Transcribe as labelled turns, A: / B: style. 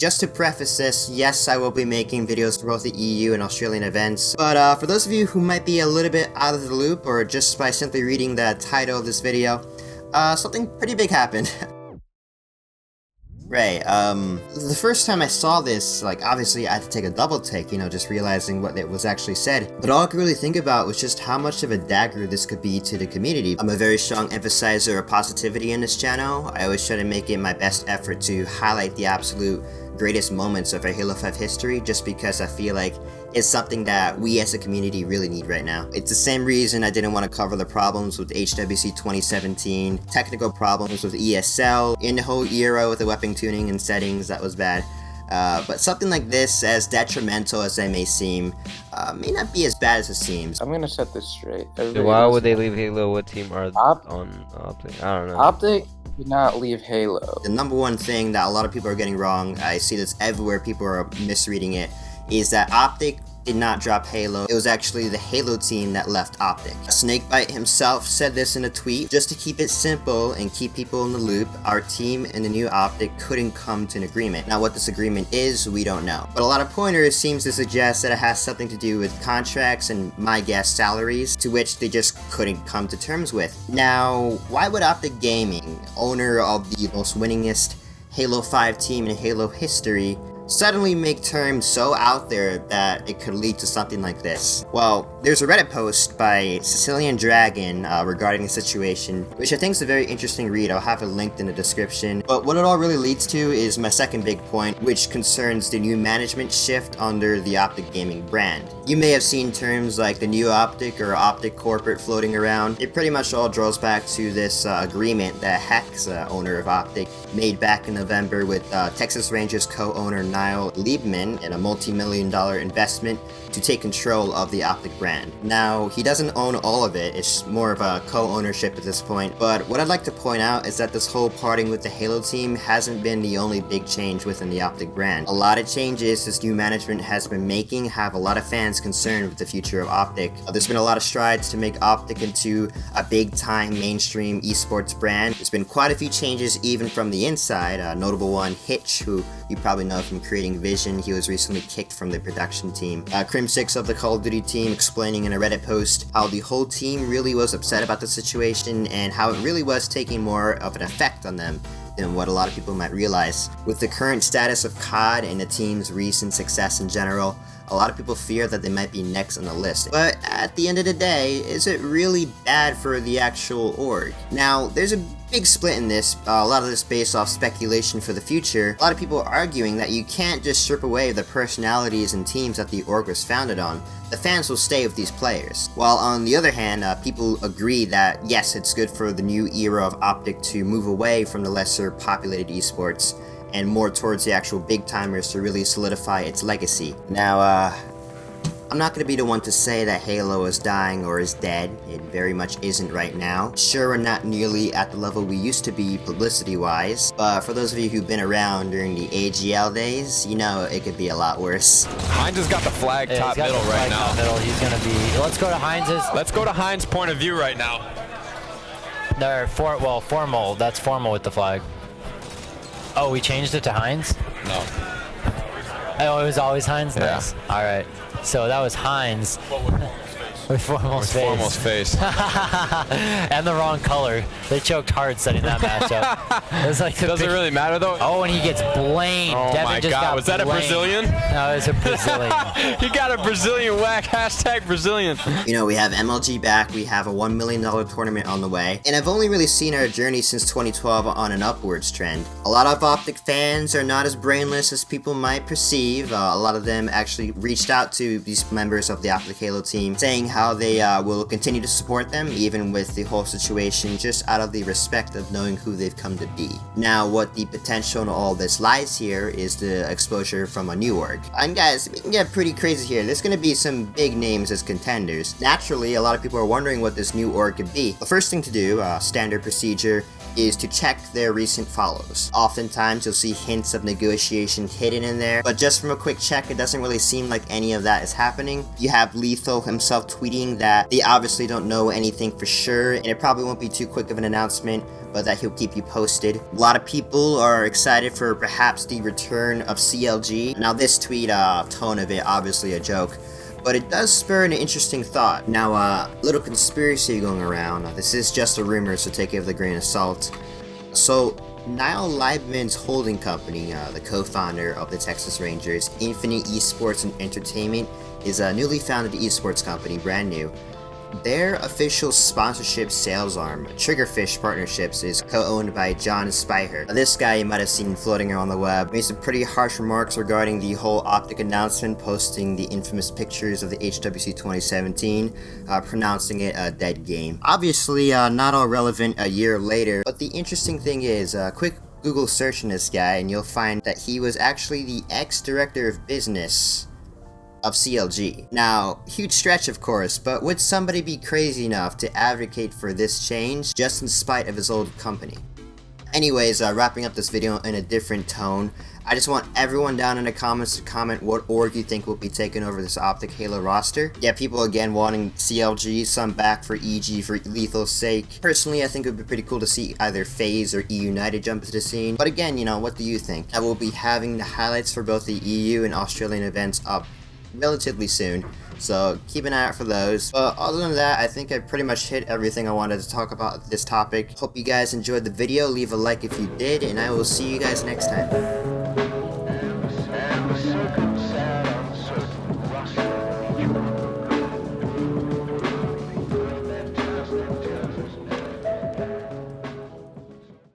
A: Just to preface this, yes, I will be making videos for both the EU and Australian events, but for those of you who might be a little bit out of the loop, or just by simply reading the title of this video, something pretty big happened. Right, the first time I saw this, like, obviously I had to take a double take, you know, just realizing what it was actually said. But all I could really think about was just how much of a dagger this could be to the community. I'm a very strong emphasizer of positivity in this channel. I always try to make it my best effort to highlight the absolute greatest moments of our Halo 5 history, just because I feel like it's something that we as a community really need right now. It's the same reason I didn't want to cover the problems with HWC 2017, technical problems with ESL, in the whole era with the weapon tuning and settings, that was bad. But something like this, as detrimental as they may seem, may not be as bad as it seems.
B: I'm gonna set this straight.
C: Why would they leave Halo? What team are on OpTic? I don't know.
B: OpTic did not leave Halo.
A: The number one thing that a lot of people are getting wrong, I see this everywhere, people are misreading it, is that OpTic did not drop Halo. It was actually the Halo team that left OpTic. Snakebite himself said this in a tweet: just to keep it simple and keep people in the loop, our team and the new OpTic couldn't come to an agreement. Now what this agreement is, we don't know. But a lot of pointers seems to suggest that it has something to do with contracts and, my guess, salaries, to which they just couldn't come to terms with. Now, why would OpTic Gaming, owner of the most winningest Halo 5 team in Halo history, suddenly make terms so out there that it could lead to something like this? Well, there's a Reddit post by Sicilian Dragon regarding the situation, which I think is a very interesting read. I'll have it linked in the description. But what it all really leads to is my second big point, which concerns the new management shift under the OpTic Gaming brand. You may have seen terms like the new OpTic or OpTic Corporate floating around. It pretty much all draws back to this agreement that Hex, owner of OpTic, made back in November with Texas Rangers co-owner Niall Liebman in a multi-million-dollar investment to take control of the OpTic brand. Now, he doesn't own all of it, it's more of a co-ownership at this point, but what I'd like to point out is that this whole parting with the Halo team hasn't been the only big change within the OpTic brand. A lot of changes this new management has been making have a lot of fans concerned with the future of OpTic. There's been a lot of strides to make OpTic into a big-time mainstream esports brand. There's been quite a few changes even from the inside. A notable one, Hitch, who you probably know from creating Vision. He was recently kicked from the production team. Crim6 of the Call of Duty team explaining in a Reddit post how the whole team really was upset about the situation and how it really was taking more of an effect on them than what a lot of people might realize. With the current status of COD and the team's recent success in general, a lot of people fear that they might be next on the list. But at the end of the day, is it really bad for the actual org? Now, there's a big split in this, a lot of this based off speculation for the future. A lot of people are arguing that you can't just strip away the personalities and teams that the org was founded on. The fans will stay with these players. While on the other hand, people agree that yes, it's good for the new era of OpTic to move away from the lesser populated esports and more towards the actual big timers to really solidify its legacy. Now, I'm not going to be the one to say that Halo is dying or is dead. It very much isn't right now. Sure, we're not nearly at the level we used to be publicity-wise, but for those of you who've been around during the AGL days, you know it could be a lot worse.
D: Heinz has got the flag top middle right now.
E: He's going to be... Let's go to Heinz's.
D: Let's go to Heinz's point of view right now.
E: They're formal. That's formal with the flag. Oh, we changed it to Heinz?
D: No.
E: Oh, it was always Heinz?
D: Yeah.
E: Nice. All right. So that was Heinz. With Formal's face.
D: Formal's face.
E: And the wrong color. They choked hard setting that matchup. It was like
D: doesn't really matter though.
E: Oh, and he gets blamed.
D: Oh
E: Devin
D: my
E: just
D: God, was that a Brazilian?
E: No, it was a Brazilian.
D: He got a Brazilian whack. Hashtag Brazilian.
A: You know, we have MLG back, we have a $1 million tournament on the way, and I've only really seen our journey since 2012 on an upwards trend. A lot of OpTic fans are not as brainless as people might perceive. A lot of them actually reached out to these members of the OpTic Halo team, saying how they will continue to support them even with the whole situation, just out of the respect of knowing who they've come to be. Now, what the potential in all this lies here is the exposure from a new org. And guys, we can get pretty crazy here. There's going to be some big names as contenders. Naturally, a lot of people are wondering what this new org could be. The first thing to do, standard procedure, is to check their recent follows. Oftentimes you'll see hints of negotiation hidden in there, but just from a quick check, it doesn't really seem like any of that is happening. You have Lethal himself tweeting that they obviously don't know anything for sure, and it probably won't be too quick of an announcement, but that he'll keep you posted. A lot of people are excited for perhaps the return of CLG. Now this tweet, tone of it, obviously a joke, but it does spur an interesting thought. Now, little conspiracy going around. This is just a rumor, so take it with a grain of salt. So, Niall Liebman's holding company, the co-founder of the Texas Rangers, Infinite Esports and Entertainment, is a newly founded esports company, brand new. Their official sponsorship sales arm, TRIGGERFISH Partnerships, is co-owned by John Speicher. This guy you might have seen floating around the web made some pretty harsh remarks regarding the whole OpTic announcement, posting the infamous pictures of the HWC 2017, pronouncing it a dead game. Obviously, not all relevant a year later, but the interesting thing is, quick Google search on this guy and you'll find that he was actually the ex-director of business of CLG. Now, huge stretch of course, but would somebody be crazy enough to advocate for this change just in spite of his old company? Anyways, wrapping up this video in a different tone, I just want everyone down in the comments to comment what org you think will be taking over this OpTic Halo roster. Yeah, people again wanting CLG, some back for EG for Lethal's sake. Personally, I think it would be pretty cool to see either FaZe or EU United jump into the scene. But again, you know, what do you think? I will be having the highlights for both the EU and Australian events up relatively soon, so keep an eye out for those. But other than that, I think I pretty much hit everything I wanted to talk about this topic. Hope you guys enjoyed the video. Leave a like if you did, and I will see you guys next time.